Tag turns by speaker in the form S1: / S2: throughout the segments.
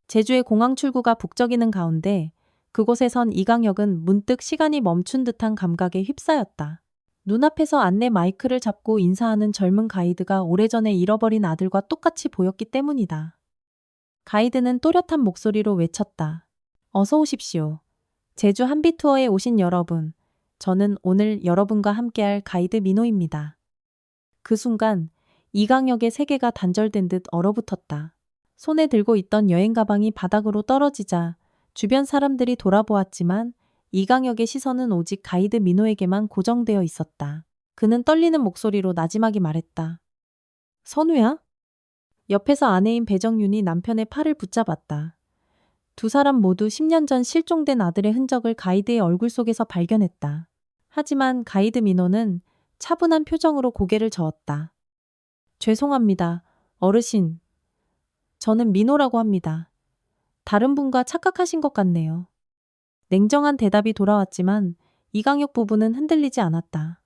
S1: 제주의 공항 출구가 북적이는 가운데 그곳에선 이강혁은 문득 시간이 멈춘 듯한 감각에 휩싸였다. 눈앞에서 안내 마이크를 잡고 인사하는 젊은 가이드가 오래전에 잃어버린 아들과 똑같이 보였기 때문이다. 가이드는 또렷한 목소리로 외쳤다. 어서 오십시오. 제주 한비 투어에 오신 여러분. 저는 오늘 여러분과 함께할 가이드 민호입니다. 그 순간 이강혁의 세계가 단절된 듯 얼어붙었다. 손에 들고 있던 여행 가방이 바닥으로 떨어지자 주변 사람들이 돌아보았지만 이강혁의 시선은 오직 가이드 민호에게만 고정되어 있었다. 그는 떨리는 목소리로 나지막이 말했다. 선우야? 옆에서 아내인 배정윤이 남편의 팔을 붙잡았다. 두 사람 모두 10년 전 실종된 아들의 흔적을 가이드의 얼굴 속에서 발견했다. 하지만 가이드 민호는 차분한 표정으로 고개를 저었다. 죄송합니다, 어르신. 저는 민호라고 합니다. 다른 분과 착각하신 것 같네요. 냉정한 대답이 돌아왔지만 이강혁 부부는 흔들리지 않았다.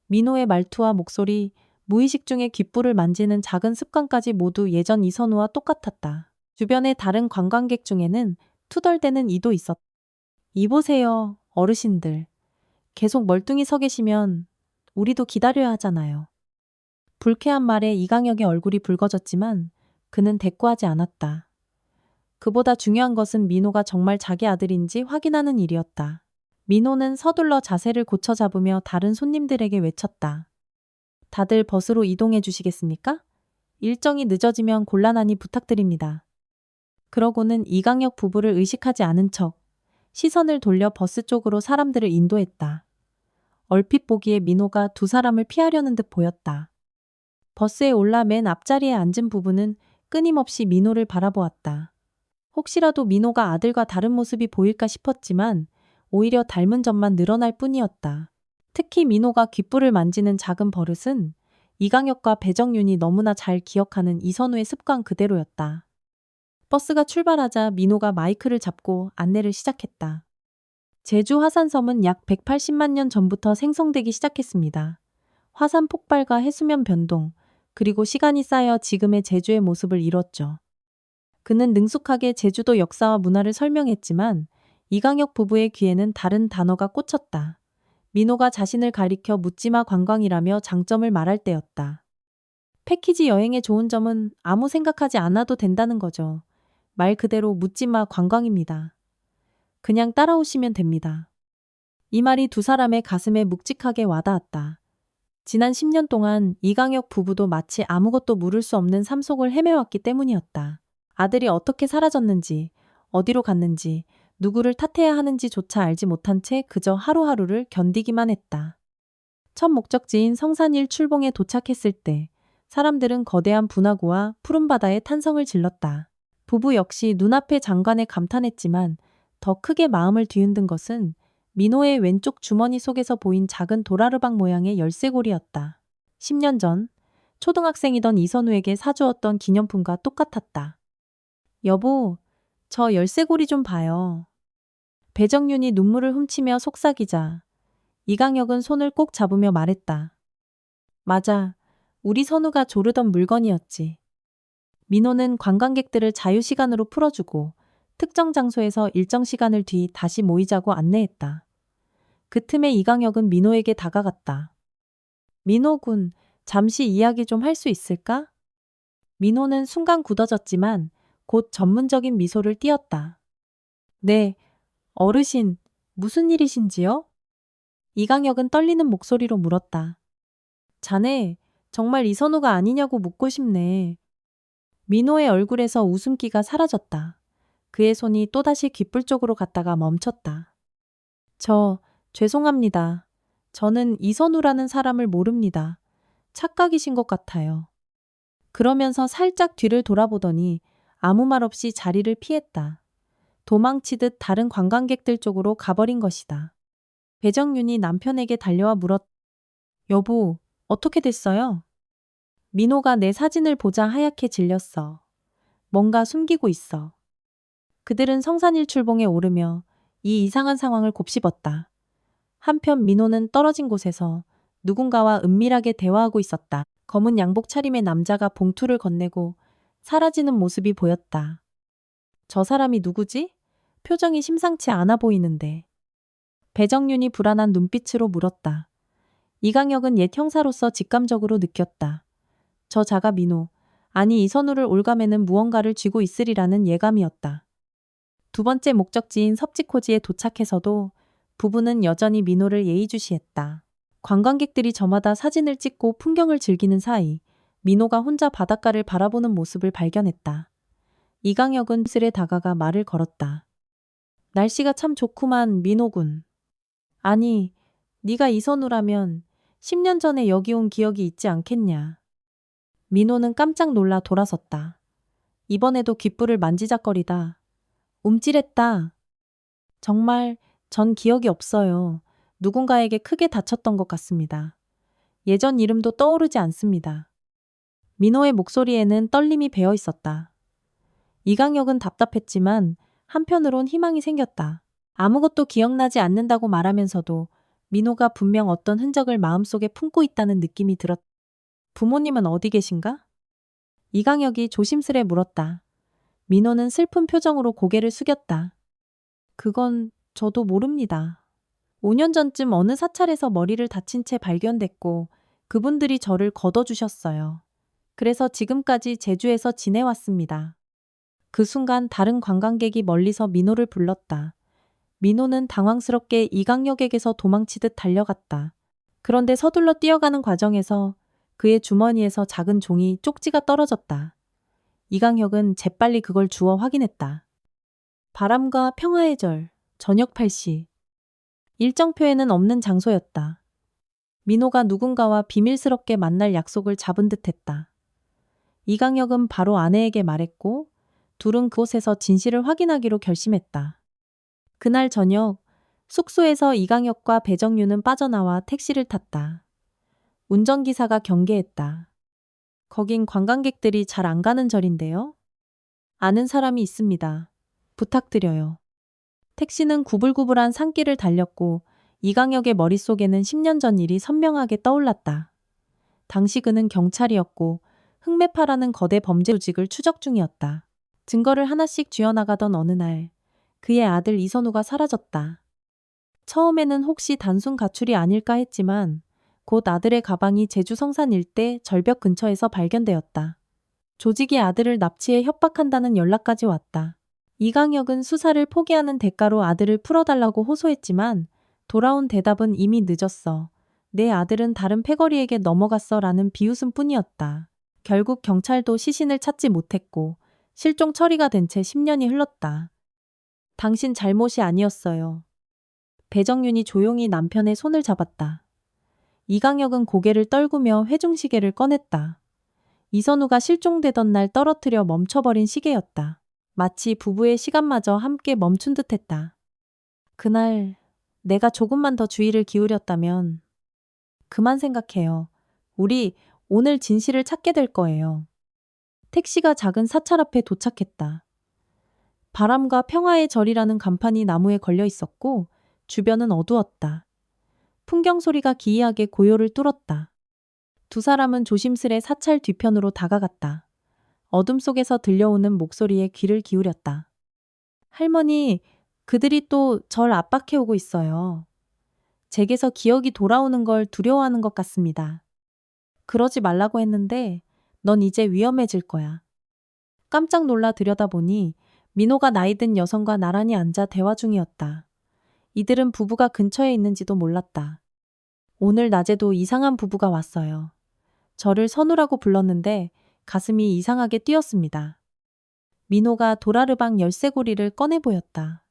S1: 민호의 말투와 목소리, 무의식 중에 귓불을 만지는 작은 습관까지 모두 예전 이선우와 똑같았다. 주변의 다른 관광객 중에는 투덜대는 이도 있었다. 이보세요, 어르신들. 계속 멀뚱히 서 계시면 우리도 기다려야 하잖아요. 불쾌한 말에 이강혁의 얼굴이 붉어졌지만 그는 대꾸하지 않았다. 그보다 중요한 것은 민호가 정말 자기 아들인지 확인하는 일이었다. 민호는 서둘러 자세를 고쳐 잡으며 다른 손님들에게 외쳤다. 다들 버스로 이동해 주시겠습니까? 일정이 늦어지면 곤란하니 부탁드립니다. 그러고는 이강혁 부부를 의식하지 않은 척 시선을 돌려 버스 쪽으로 사람들을 인도했다. 얼핏 보기에 민호가 두 사람을 피하려는 듯 보였다. 버스에 올라 맨 앞자리에 앉은 부부는 끊임없이 민호를 바라보았다. 혹시라도 민호가 아들과 다른 모습이 보일까 싶었지만 오히려 닮은 점만 늘어날 뿐이었다. 특히 민호가 귓불을 만지는 작은 버릇은 이강혁과 배정윤이 너무나 잘 기억하는 이선우의 습관 그대로였다. 버스가 출발하자 민호가 마이크를 잡고 안내를 시작했다. 제주 화산섬은 약 180만 년 전부터 생성되기 시작했습니다. 화산 폭발과 해수면 변동, 그리고 시간이 쌓여 지금의 제주의 모습을 이뤘죠. 그는 능숙하게 제주도 역사와 문화를 설명했지만 이강혁 부부의 귀에는 다른 단어가 꽂혔다. 민호가 자신을 가리켜 묻지마 관광이라며 장점을 말할 때였다. 패키지 여행의 좋은 점은 아무 생각하지 않아도 된다는 거죠. 말 그대로 묻지마 관광입니다. 그냥 따라오시면 됩니다. 이 말이 두 사람의 가슴에 묵직하게 와닿았다. 지난 10년 동안 이강혁 부부도 마치 아무것도 물을 수 없는 삶 속을 헤매왔기 때문이었다. 아들이 어떻게 사라졌는지, 어디로 갔는지, 누구를 탓해야 하는지조차 알지 못한 채 그저 하루하루를 견디기만 했다. 첫 목적지인 성산일 출봉에 도착했을 때 사람들은 거대한 분화구와 푸른 바다에 탄성을 질렀다. 부부 역시 눈앞의 장관에 감탄했지만 더 크게 마음을 뒤흔든 것은 민호의 왼쪽 주머니 속에서 보인 작은 도라르방 모양의 열쇠고리였다. 10년 전 초등학생이던 이선우에게 사주었던 기념품과 똑같았다. 여보, 저 열쇠고리 좀 봐요. 배정윤이 눈물을 훔치며 속삭이자 이강혁은 손을 꼭 잡으며 말했다. 맞아, 우리 선우가 조르던 물건이었지. 민호는 관광객들을 자유시간으로 풀어주고 특정 장소에서 일정 시간을 뒤 다시 모이자고 안내했다. 그 틈에 이강혁은 민호에게 다가갔다. 민호 군, 잠시 이야기 좀 할 수 있을까? 민호는 순간 굳어졌지만 곧 전문적인 미소를 띄었다. 네, 어르신, 무슨 일이신지요? 이강혁은 떨리는 목소리로 물었다. 자네, 정말 이선우가 아니냐고 묻고 싶네. 민호의 얼굴에서 웃음기가 사라졌다. 그의 손이 또다시 귓불 쪽으로 갔다가 멈췄다. 죄송합니다. 저는 이선우라는 사람을 모릅니다. 착각이신 것 같아요. 그러면서 살짝 뒤를 돌아보더니 아무 말 없이 자리를 피했다. 도망치듯 다른 관광객들 쪽으로 가버린 것이다. 배정윤이 남편에게 달려와 물었다. 여보, 어떻게 됐어요? 민호가 내 사진을 보자 하얗게 질렸어. 뭔가 숨기고 있어. 그들은 성산일 출봉에 오르며 이 이상한 상황을 곱씹었다. 한편 민호는 떨어진 곳에서 누군가와 은밀하게 대화하고 있었다. 검은 양복 차림의 남자가 봉투를 건네고 사라지는 모습이 보였다. 저 사람이 누구지? 표정이 심상치 않아 보이는데. 배정윤이 불안한 눈빛으로 물었다. 이강혁은 옛 형사로서 직감적으로 느꼈다. 저 자가 민호, 아니 이선우를 올가매는 무언가를 쥐고 있으리라는 예감이었다. 두 번째 목적지인 섭지코지에 도착해서도 부부는 여전히 민호를 예의주시했다. 관광객들이 저마다 사진을 찍고 풍경을 즐기는 사이 민호가 혼자 바닷가를 바라보는 모습을 발견했다. 이강혁은 슬에 다가가 말을 걸었다. 날씨가 참 좋구만, 민호군. 아니, 네가 이선우라면 10년 전에 여기 온 기억이 있지 않겠냐. 민호는 깜짝 놀라 돌아섰다. 이번에도 귓불을 만지작거리다. 움찔했다. 정말 전 기억이 없어요. 누군가에게 크게 다쳤던 것 같습니다. 예전 이름도 떠오르지 않습니다. 민호의 목소리에는 떨림이 배어 있었다. 이강혁은 답답했지만 한편으론 희망이 생겼다. 아무것도 기억나지 않는다고 말하면서도 민호가 분명 어떤 흔적을 마음속에 품고 있다는 느낌이 들었다. 부모님은 어디 계신가? 이강혁이 조심스레 물었다. 민호는 슬픈 표정으로 고개를 숙였다. 그건 저도 모릅니다. 5년 전쯤 어느 사찰에서 머리를 다친 채 발견됐고 그분들이 저를 걷어주셨어요. 그래서 지금까지 제주에서 지내왔습니다. 그 순간 다른 관광객이 멀리서 민호를 불렀다. 민호는 당황스럽게 이강혁에게서 도망치듯 달려갔다. 그런데 서둘러 뛰어가는 과정에서 그의 주머니에서 작은 종이 쪽지가 떨어졌다. 이강혁은 재빨리 그걸 주워 확인했다. 바람과 평화의 절, 저녁 8시. 일정표에는 없는 장소였다. 민호가 누군가와 비밀스럽게 만날 약속을 잡은 듯했다. 이강혁은 바로 아내에게 말했고 둘은 그곳에서 진실을 확인하기로 결심했다. 그날 저녁 숙소에서 이강혁과 배정윤은 빠져나와 택시를 탔다. 운전기사가 경계했다. 거긴 관광객들이 잘 안 가는 절인데요. 아는 사람이 있습니다. 부탁드려요. 택시는 구불구불한 산길을 달렸고 이강혁의 머릿속에는 10년 전 일이 선명하게 떠올랐다. 당시 그는 경찰이었고 흑매파라는 거대 범죄 조직을 추적 중이었다. 증거를 하나씩 쥐어나가던 어느 날 그의 아들 이선우가 사라졌다. 처음에는 혹시 단순 가출이 아닐까 했지만 곧 아들의 가방이 제주 성산 일대 절벽 근처에서 발견되었다. 조직이 아들을 납치해 협박한다는 연락까지 왔다. 이강혁은 수사를 포기하는 대가로 아들을 풀어달라고 호소했지만 돌아온 대답은 이미 늦었어. 내 아들은 다른 패거리에게 넘어갔어 라는 비웃음뿐이었다. 결국 경찰도 시신을 찾지 못했고 실종 처리가 된 채 10년이 흘렀다. 당신 잘못이 아니었어요. 배정윤이 조용히 남편의 손을 잡았다. 이강혁은 고개를 떨구며 회중시계를 꺼냈다. 이선우가 실종되던 날 떨어뜨려 멈춰버린 시계였다. 마치 부부의 시간마저 함께 멈춘 듯했다. 그날 내가 조금만 더 주의를 기울였다면 그만 생각해요. 우리 오늘 진실을 찾게 될 거예요. 택시가 작은 사찰 앞에 도착했다. 바람과 평화의 절이라는 간판이 나무에 걸려 있었고 주변은 어두웠다. 풍경 소리가 기이하게 고요를 뚫었다. 두 사람은 조심스레 사찰 뒤편으로 다가갔다. 어둠 속에서 들려오는 목소리에 귀를 기울였다. 할머니, 그들이 또 절 압박해오고 있어요. 제게서 기억이 돌아오는 걸 두려워하는 것 같습니다. 그러지 말라고 했는데 넌 이제 위험해질 거야. 깜짝 놀라 들여다보니 민호가 나이든 여성과 나란히 앉아 대화 중이었다. 이들은 부부가 근처에 있는지도 몰랐다. 오늘 낮에도 이상한 부부가 왔어요. 저를 선우라고 불렀는데 가슴이 이상하게 뛰었습니다. 민호가 도라르방 열쇠고리를 꺼내 보였다.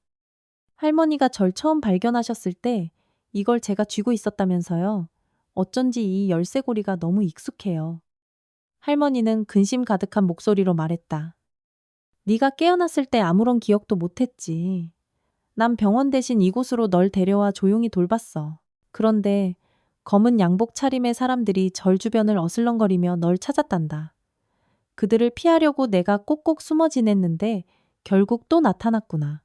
S1: 할머니가 절 처음 발견하셨을 때 이걸 제가 쥐고 있었다면서요. 어쩐지 이 열쇠고리가 너무 익숙해요. 할머니는 근심 가득한 목소리로 말했다. 네가 깨어났을 때 아무런 기억도 못했지. 난 병원 대신 이곳으로 널 데려와 조용히 돌봤어. 그런데 검은 양복 차림의 사람들이 절 주변을 어슬렁거리며 널 찾았단다. 그들을 피하려고 내가 꼭꼭 숨어 지냈는데 결국 또 나타났구나.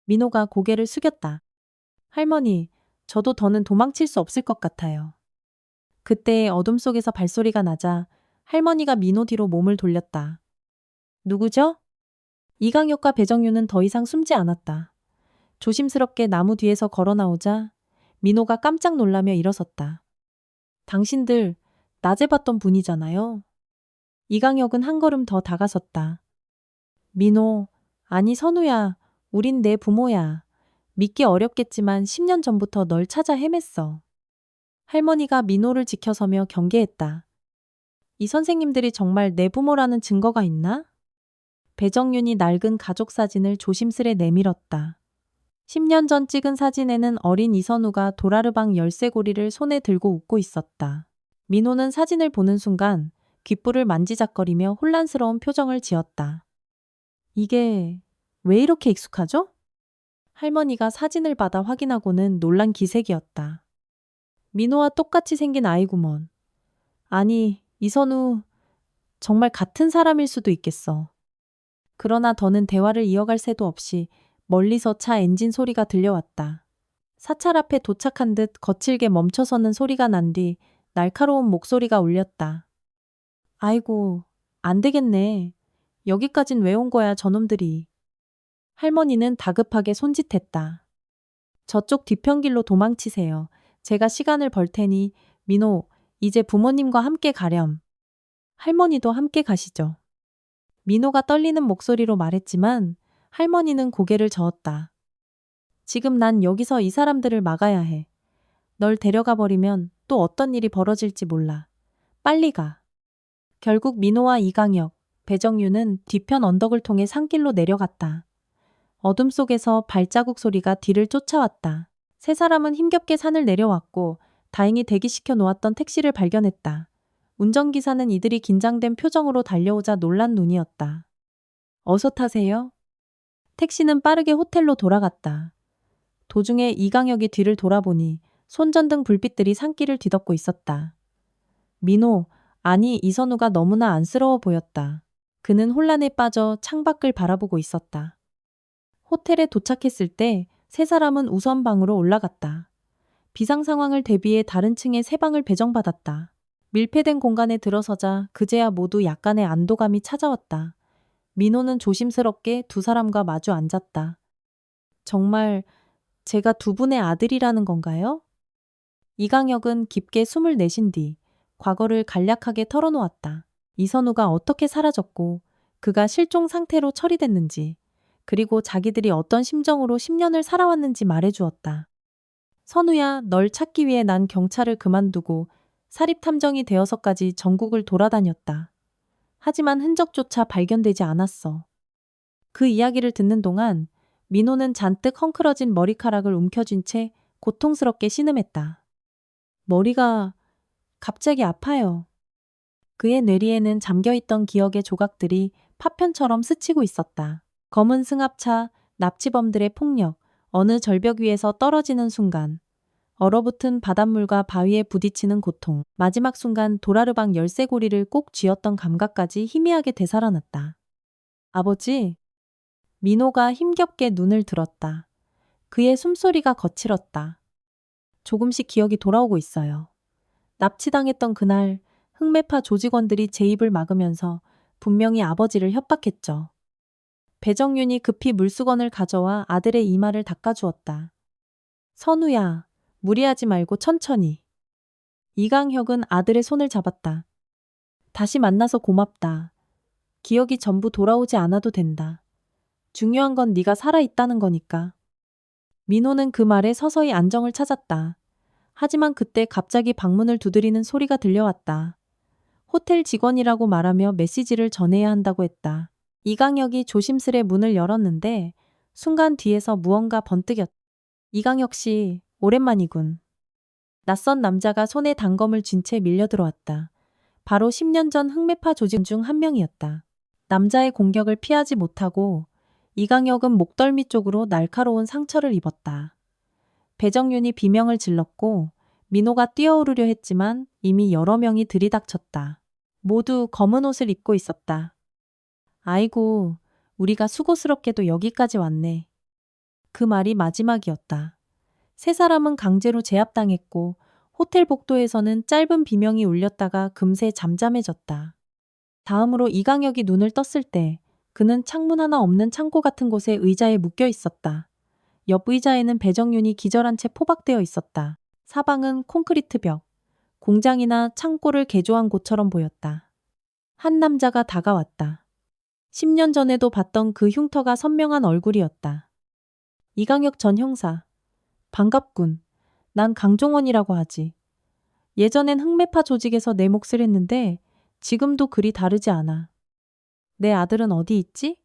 S1: 민호가 고개를 숙였다. 할머니, 저도 더는 도망칠 수 없을 것 같아요. 그때 어둠 속에서 발소리가 나자 할머니가 민호 뒤로 몸을 돌렸다. 누구죠? 이강혁과 배정유는 더 이상 숨지 않았다. 조심스럽게 나무 뒤에서 걸어 나오자 민호가 깜짝 놀라며 일어섰다. 당신들 낮에 봤던 분이잖아요. 이강혁은 한 걸음 더 다가섰다. 민호, 아니 선우야, 우린 내 부모야. 믿기 어렵겠지만 10년 전부터 널 찾아 헤맸어. 할머니가 민호를 지켜서며 경계했다. 이 선생님들이 정말 내 부모라는 증거가 있나? 배정윤이 낡은 가족 사진을 조심스레 내밀었다. 10년 전 찍은 사진에는 어린 이선우가 도라르방 열쇠고리를 손에 들고 웃고 있었다. 민호는 사진을 보는 순간 귓불을 만지작거리며 혼란스러운 표정을 지었다. 이게 왜 이렇게 익숙하죠? 할머니가 사진을 받아 확인하고는 놀란 기색이었다. 민호와 똑같이 생긴 아이구먼. 아니, 이선우 정말 같은 사람일 수도 있겠어. 그러나 더는 대화를 이어갈 새도 없이 멀리서 차 엔진 소리가 들려왔다. 사찰 앞에 도착한 듯 거칠게 멈춰서는 소리가 난 뒤 날카로운 목소리가 울렸다. 아이고, 안 되겠네. 여기까진 왜 온 거야, 저놈들이. 할머니는 다급하게 손짓했다. 저쪽 뒤편길로 도망치세요. 제가 시간을 벌 테니 민호, 이제 부모님과 함께 가렴. 할머니도 함께 가시죠. 민호가 떨리는 목소리로 말했지만 할머니는 고개를 저었다. 지금 난 여기서 이 사람들을 막아야 해. 널 데려가 버리면 또 어떤 일이 벌어질지 몰라. 빨리 가. 결국 민호와 이강혁, 배정유는 뒤편 언덕을 통해 산길로 내려갔다. 어둠 속에서 발자국 소리가 뒤를 쫓아왔다. 세 사람은 힘겹게 산을 내려왔고 다행히 대기시켜 놓았던 택시를 발견했다. 운전기사는 이들이 긴장된 표정으로 달려오자 놀란 눈이었다. 어서 타세요. 택시는 빠르게 호텔로 돌아갔다. 도중에 이강혁이 뒤를 돌아보니 손전등 불빛들이 산길을 뒤덮고 있었다. 민호, 아니 이선우가 너무나 안쓰러워 보였다. 그는 혼란에 빠져 창밖을 바라보고 있었다. 호텔에 도착했을 때 세 사람은 우선 방으로 올라갔다. 비상 상황을 대비해 다른 층에 세 방을 배정받았다. 밀폐된 공간에 들어서자 그제야 모두 약간의 안도감이 찾아왔다. 민호는 조심스럽게 두 사람과 마주 앉았다. 정말 제가 두 분의 아들이라는 건가요? 이강혁은 깊게 숨을 내쉰 뒤 과거를 간략하게 털어놓았다. 이선우가 어떻게 사라졌고 그가 실종 상태로 처리됐는지 그리고 자기들이 어떤 심정으로 10년을 살아왔는지 말해주었다. 선우야, 널 찾기 위해 난 경찰을 그만두고 사립탐정이 되어서까지 전국을 돌아다녔다. 하지만 흔적조차 발견되지 않았어. 그 이야기를 듣는 동안 민호는 잔뜩 헝클어진 머리카락을 움켜쥔 채 고통스럽게 신음했다. 머리가 갑자기 아파요. 그의 뇌리에는 잠겨있던 기억의 조각들이 파편처럼 스치고 있었다. 검은 승합차, 납치범들의 폭력, 어느 절벽 위에서 떨어지는 순간, 얼어붙은 바닷물과 바위에 부딪히는 고통, 마지막 순간 도라르방 열쇠고리를 꼭 쥐었던 감각까지 희미하게 되살아났다. 아버지? 민호가 힘겹게 눈을 들었다. 그의 숨소리가 거칠었다. 조금씩 기억이 돌아오고 있어요. 납치당했던 그날 흑매파 조직원들이 제 입을 막으면서 분명히 아버지를 협박했죠. 배정윤이 급히 물수건을 가져와 아들의 이마를 닦아주었다. 선우야, 무리하지 말고 천천히. 이강혁은 아들의 손을 잡았다. 다시 만나서 고맙다. 기억이 전부 돌아오지 않아도 된다. 중요한 건 네가 살아있다는 거니까. 민호는 그 말에 서서히 안정을 찾았다. 하지만 그때 갑자기 방문을 두드리는 소리가 들려왔다. 호텔 직원이라고 말하며 메시지를 전해야 한다고 했다. 이강혁이 조심스레 문을 열었는데 순간 뒤에서 무언가 번뜩였다. 이강혁 씨, 오랜만이군. 낯선 남자가 손에 단검을 쥔 채 밀려들어왔다. 바로 10년 전 흑매파 조직 중 한 명이었다. 남자의 공격을 피하지 못하고 이강혁은 목덜미 쪽으로 날카로운 상처를 입었다. 배정윤이 비명을 질렀고 민호가 뛰어오르려 했지만 이미 여러 명이 들이닥쳤다. 모두 검은 옷을 입고 있었다. 아이고, 우리가 수고스럽게도 여기까지 왔네. 그 말이 마지막이었다. 세 사람은 강제로 제압당했고 호텔 복도에서는 짧은 비명이 울렸다가 금세 잠잠해졌다. 다음으로 이강혁이 눈을 떴을 때 그는 창문 하나 없는 창고 같은 곳에 의자에 묶여 있었다. 옆 의자에는 배정윤이 기절한 채 포박되어 있었다. 사방은 콘크리트 벽, 공장이나 창고를 개조한 곳처럼 보였다. 한 남자가 다가왔다. 10년 전에도 봤던 그 흉터가 선명한 얼굴이었다. 이강혁 전 형사. 반갑군. 난 강종원이라고 하지. 예전엔 흑매파 조직에서 내 몫을 했는데 지금도 그리 다르지 않아. 내 아들은 어디 있지?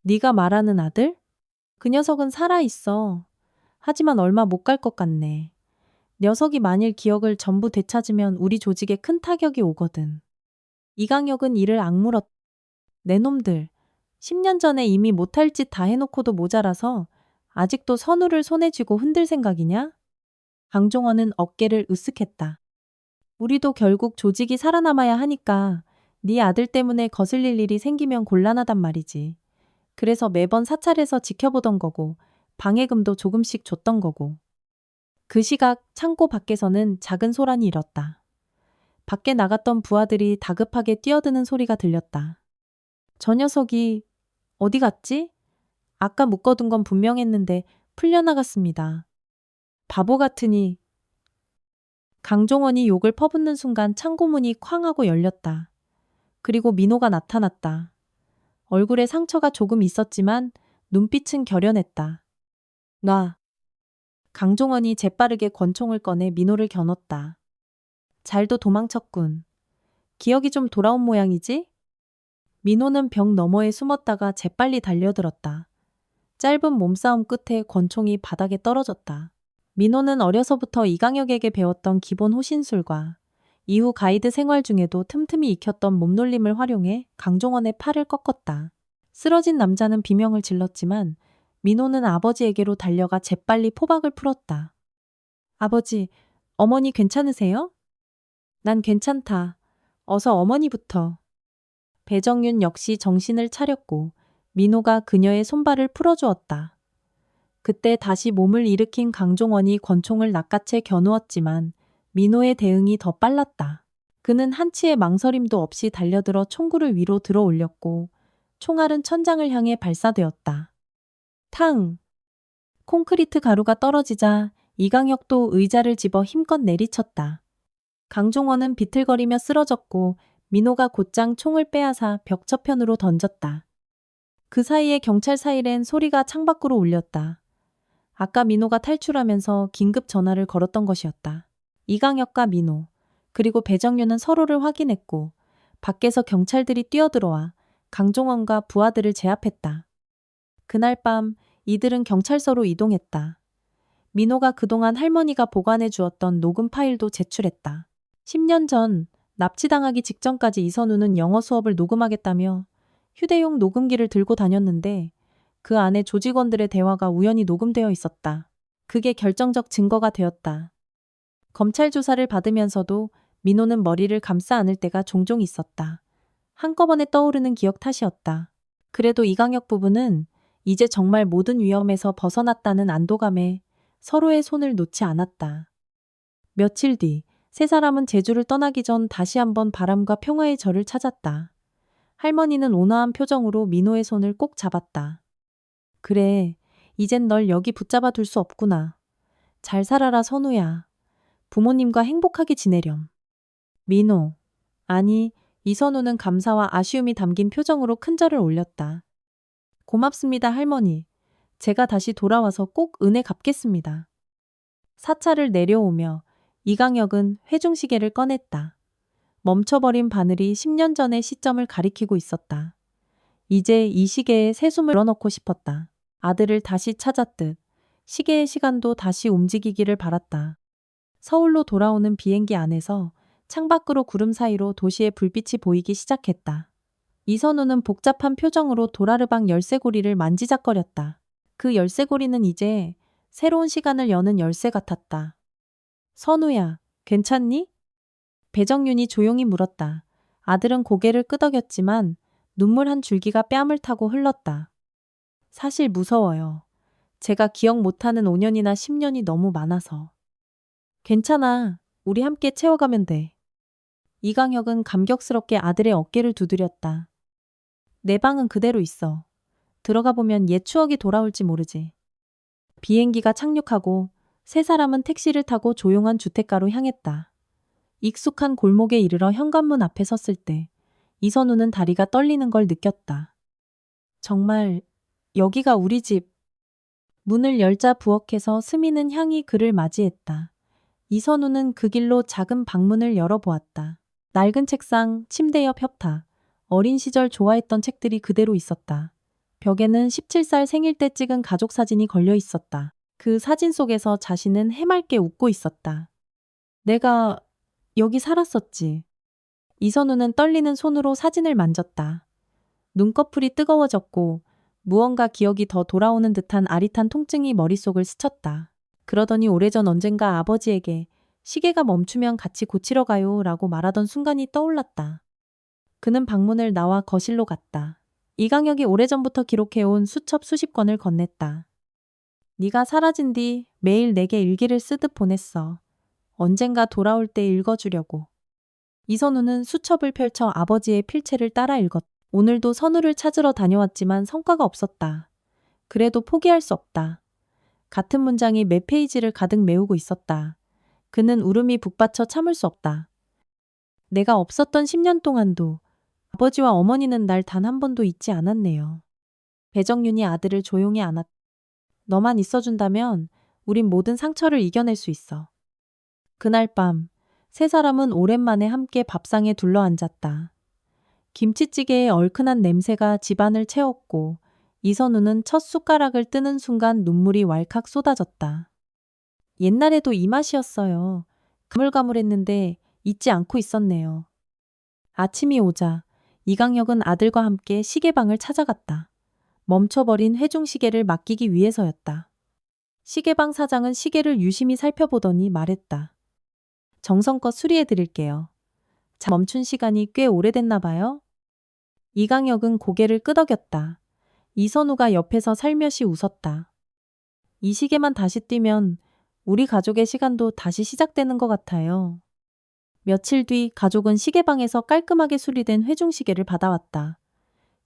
S1: 네가 말하는 아들? 그 녀석은 살아있어. 하지만 얼마 못 갈 것 같네. 녀석이 만일 기억을 전부 되찾으면 우리 조직에 큰 타격이 오거든. 이강혁은 이를 악물었다. 내 놈들. 10년 전에 이미 못할 짓 다 해놓고도 모자라서 아직도 선우를 손에 쥐고 흔들 생각이냐? 강종원은 어깨를 으쓱했다. 우리도 결국 조직이 살아남아야 하니까 네 아들 때문에 거슬릴 일이 생기면 곤란하단 말이지. 그래서 매번 사찰해서 지켜보던 거고 방해금도 조금씩 줬던 거고. 그 시각 창고 밖에서는 작은 소란이 일었다. 밖에 나갔던 부하들이 다급하게 뛰어드는 소리가 들렸다. 저 녀석이 어디 갔지? 아까 묶어둔 건 분명했는데 풀려나갔습니다. 바보 같으니. 강종원이 욕을 퍼붓는 순간 창고문이 쾅 하고 열렸다. 그리고 민호가 나타났다. 얼굴에 상처가 조금 있었지만 눈빛은 결연했다. 놔. 강종원이 재빠르게 권총을 꺼내 민호를 겨눴다. 잘도 도망쳤군. 기억이 좀 돌아온 모양이지? 민호는 벽 너머에 숨었다가 재빨리 달려들었다. 짧은 몸싸움 끝에 권총이 바닥에 떨어졌다. 민호는 어려서부터 이강혁에게 배웠던 기본 호신술과 이후 가이드 생활 중에도 틈틈이 익혔던 몸놀림을 활용해 강종원의 팔을 꺾었다. 쓰러진 남자는 비명을 질렀지만 민호는 아버지에게로 달려가 재빨리 포박을 풀었다. 아버지, 어머니 괜찮으세요? 난 괜찮다. 어서 어머니부터. 배정윤 역시 정신을 차렸고 민호가 그녀의 손발을 풀어주었다. 그때 다시 몸을 일으킨 강종원이 권총을 낚아채 겨누었지만 민호의 대응이 더 빨랐다. 그는 한치의 망설임도 없이 달려들어 총구를 위로 들어 올렸고 총알은 천장을 향해 발사되었다. 탕! 콘크리트 가루가 떨어지자 이강혁도 의자를 집어 힘껏 내리쳤다. 강종원은 비틀거리며 쓰러졌고 민호가 곧장 총을 빼앗아 벽 저편으로 던졌다. 그 사이에 경찰 사이렌 소리가 창밖으로 울렸다. 아까 민호가 탈출하면서 긴급 전화를 걸었던 것이었다. 이강혁과 민호, 그리고 배정윤은 서로를 확인했고 밖에서 경찰들이 뛰어들어와 강종원과 부하들을 제압했다. 그날 밤 이들은 경찰서로 이동했다. 민호가 그동안 할머니가 보관해 주었던 녹음 파일도 제출했다. 10년 전 납치당하기 직전까지 이선우는 영어 수업을 녹음하겠다며 휴대용 녹음기를 들고 다녔는데 그 안에 조직원들의 대화가 우연히 녹음되어 있었다. 그게 결정적 증거가 되었다. 검찰 조사를 받으면서도 민호는 머리를 감싸 안을 때가 종종 있었다. 한꺼번에 떠오르는 기억 탓이었다. 그래도 이강혁 부부는 이제 정말 모든 위험에서 벗어났다는 안도감에 서로의 손을 놓지 않았다. 며칠 뒤, 세 사람은 제주를 떠나기 전 다시 한번 바람과 평화의 절을 찾았다. 할머니는 온화한 표정으로 민호의 손을 꼭 잡았다. 그래, 이젠 널 여기 붙잡아 둘 수 없구나. 잘 살아라 선우야. 부모님과 행복하게 지내렴. 민호. 아니, 이선우는 감사와 아쉬움이 담긴 표정으로 큰절을 올렸다. 고맙습니다 할머니. 제가 다시 돌아와서 꼭 은혜 갚겠습니다. 사찰을 내려오며 이강혁은 회중시계를 꺼냈다. 멈춰버린 바늘이 10년 전의 시점을 가리키고 있었다. 이제 이 시계에 새숨을 불어넣고 싶었다. 아들을 다시 찾았듯 시계의 시간도 다시 움직이기를 바랐다. 서울로 돌아오는 비행기 안에서 창밖으로 구름 사이로 도시의 불빛이 보이기 시작했다. 이선우는 복잡한 표정으로 도라르방 열쇠고리를 만지작거렸다. 그 열쇠고리는 이제 새로운 시간을 여는 열쇠 같았다. 선우야, 괜찮니? 배정윤이 조용히 물었다. 아들은 고개를 끄덕였지만 눈물 한 줄기가 뺨을 타고 흘렀다. 사실 무서워요. 제가 기억 못하는 5년이나 10년이 너무 많아서. 괜찮아. 우리 함께 채워가면 돼. 이강혁은 감격스럽게 아들의 어깨를 두드렸다. 내 방은 그대로 있어. 들어가 보면 옛 추억이 돌아올지 모르지. 비행기가 착륙하고 세 사람은 택시를 타고 조용한 주택가로 향했다. 익숙한 골목에 이르러 현관문 앞에 섰을 때 이선우는 다리가 떨리는 걸 느꼈다. 정말 여기가 우리 집. 문을 열자 부엌에서 스미는 향이 그를 맞이했다. 이선우는 그 길로 작은 방문을 열어보았다. 낡은 책상, 침대 옆 협탁, 어린 시절 좋아했던 책들이 그대로 있었다. 벽에는 17살 생일 때 찍은 가족 사진이 걸려 있었다. 그 사진 속에서 자신은 해맑게 웃고 있었다. 내가 여기 살았었지. 이선우는 떨리는 손으로 사진을 만졌다. 눈꺼풀이 뜨거워졌고 무언가 기억이 더 돌아오는 듯한 아릿한 통증이 머릿속을 스쳤다. 그러더니 오래전 언젠가 아버지에게 시계가 멈추면 같이 고치러 가요 라고 말하던 순간이 떠올랐다. 그는 방문을 나와 거실로 갔다. 이강혁이 오래전부터 기록해온 수첩 수십 권을 건넸다. 네가 사라진 뒤 매일 내게 일기를 쓰듯 보냈어. 언젠가 돌아올 때 읽어주려고. 이선우는 수첩을 펼쳐 아버지의 필체를 따라 읽었다. 오늘도 선우를 찾으러 다녀왔지만 성과가 없었다. 그래도 포기할 수 없다. 같은 문장이 몇 페이지를 가득 메우고 있었다. 그는 울음이 북받쳐 참을 수 없다. 내가 없었던 10년 동안도 아버지와 어머니는 날 단 한 번도 잊지 않았네요. 배정윤이 아들을 조용히 안았다. 너만 있어준다면 우린 모든 상처를 이겨낼 수 있어. 그날 밤 세 사람은 오랜만에 함께 밥상에 둘러앉았다. 김치찌개의 얼큰한 냄새가 집안을 채웠고 이선우는 첫 숟가락을 뜨는 순간 눈물이 왈칵 쏟아졌다. 옛날에도 이 맛이었어요. 가물가물했는데 잊지 않고 있었네요. 아침이 오자 이강혁은 아들과 함께 시계방을 찾아갔다. 멈춰버린 회중시계를 맡기기 위해서였다. 시계방 사장은 시계를 유심히 살펴보더니 말했다. 정성껏 수리해 드릴게요. 자, 멈춘 시간이 꽤 오래됐나 봐요? 이강혁은 고개를 끄덕였다. 이선우가 옆에서 살며시 웃었다. 이 시계만 다시 뛰면 우리 가족의 시간도 다시 시작되는 것 같아요. 며칠 뒤 가족은 시계방에서 깔끔하게 수리된 회중시계를 받아왔다.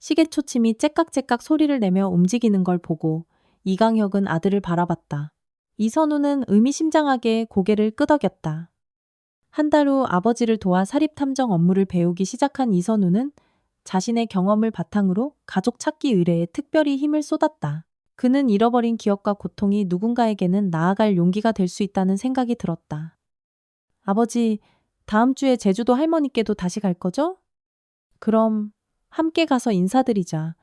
S1: 시계 초침이 째깍째깍 소리를 내며 움직이는 걸 보고 이강혁은 아들을 바라봤다. 이선우는 의미심장하게 고개를 끄덕였다. 한 달 후 아버지를 도와 사립탐정 업무를 배우기 시작한 이선우는 자신의 경험을 바탕으로 가족 찾기 의뢰에 특별히 힘을 쏟았다. 그는 잃어버린 기억과 고통이 누군가에게는 나아갈 용기가 될 수 있다는 생각이 들었다. 아버지, 다음 주에 제주도 할머니께도 다시 갈 거죠? 그럼 함께 가서 인사드리자.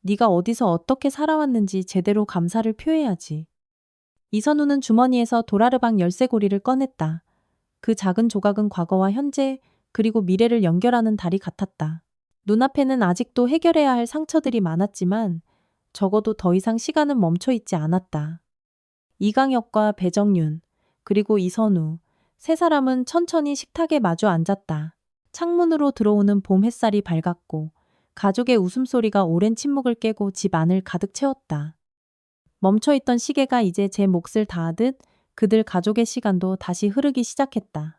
S1: 네가 어디서 어떻게 살아왔는지 제대로 감사를 표해야지. 이선우는 주머니에서 도라르방 열쇠고리를 꺼냈다. 그 작은 조각은 과거와 현재 그리고 미래를 연결하는 달이 같았다. 눈앞에는 아직도 해결해야 할 상처들이 많았지만 적어도 더 이상 시간은 멈춰 있지 않았다. 이강혁과 배정윤, 그리고 이선우, 세 사람은 천천히 식탁에 마주 앉았다. 창문으로 들어오는 봄 햇살이 밝았고 가족의 웃음소리가 오랜 침묵을 깨고 집 안을 가득 채웠다. 멈춰있던 시계가 이제 제 몫을 다하듯 그들 가족의 시간도 다시 흐르기 시작했다.